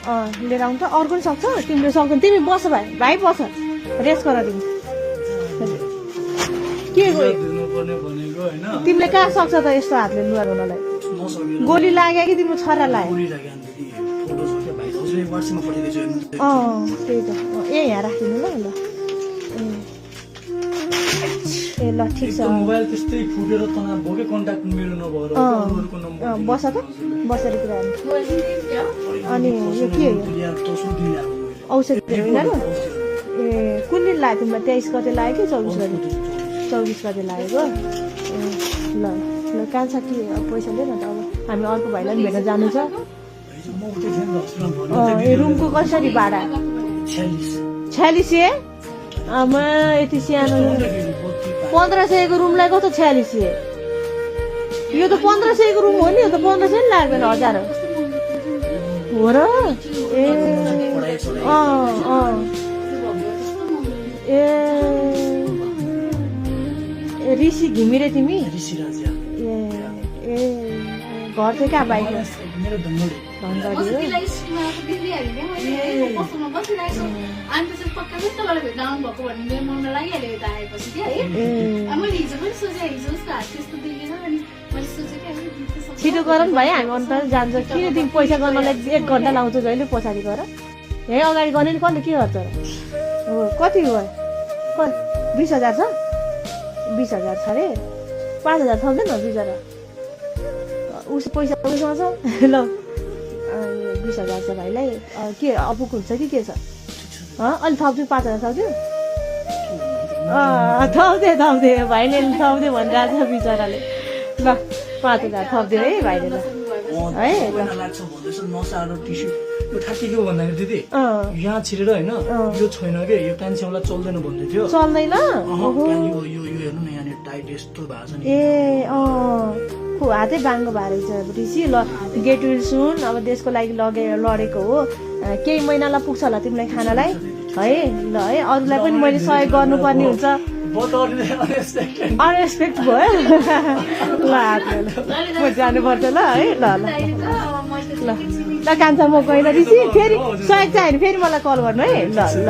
लिएर आउनु त अर्को पनि सक्छ तिमीले सक्दैन तिमी बस भाइ बस रेस्ट गर तिमी के तिमीले कहाँ सक्छ त यस्तो हातले लुगा धुनलाई गोली लाग्यो कि तिम्रो छोरा लाग्यो त्यही त यहाँ राखिदिनु ल ए ल ठिक छ मोबाइल त्यस्तै फुटेर तनाव भयो के कन्ट्याक्ट मेरो नभएर अरूको नम्बर बस त बसेर कुरा अनि यो के हो औषधि होइन र ए कुन दिन लाग्यो तिमीलाई 23 गते लाग्यो कि 24 गते लागेको ल ल कान्छ कि पैसा दे न त अब हामी अर्को भाइलाई पनि भेट्न जानु छ ए रुमको कसरी भाडा 46 आमा यति सानो 1500 को रुमलाई कस्तो 46 यो त 1500 को रुम हो नि यो त 1500 नि लाग्दैन 1000 हो र ए ए ऋषि घिमिरे तिमी घर चाहिँ कहाँ बाइक मेरो धनगढी छिटो गर नि भाइ हामी अन्त जान्छ किन तिमी पैसा गर्नलाई 1 घन्टा लाउँछौ जहिले पछाडि गर यही अगाडि गर्ने नि कति के गर्छ हो कति भयो 20,000 छ 20,000 छ अरे 5,000 थप्दैन बिचरा उसको पैसा उसँग छ ल 20,000 छ भाइलाई के अपुक हुन्छ कि के छ अलि थप्छु 5,000 थप्छु थप्दे भाइले थप्दे भनिरहेको छ बिचराले ल 5,000 थप्दियो है भाइले ल है यो ठ्याक्कै के हो भन्दाखेरि दिदी यहाँ छिरेर होइन यो छैन के यो कान्छेवाला चल्दैन भन्दै थियो चल्दैन यो हेर्नु न यहाँ टाइट यस्तो भएको छ नि ए हातै बाङ्गो भएर छ ऋषि ल गेट विल सुन अब देशको लागि लडेको हो केही महिनालाई पुग्छ होला तिमीलाई खानालाई है ल है अरूलाई पनि मैले सहयोग गर्नुपर्ने हुन्छ अनएक्सपेक्ट भयो ल म जानुपर्छ ल है ल ल कान्छा म गएन ऋषि फेरि सहयोग चाहियो भने फेरि मलाई कल गर्नु है ल ल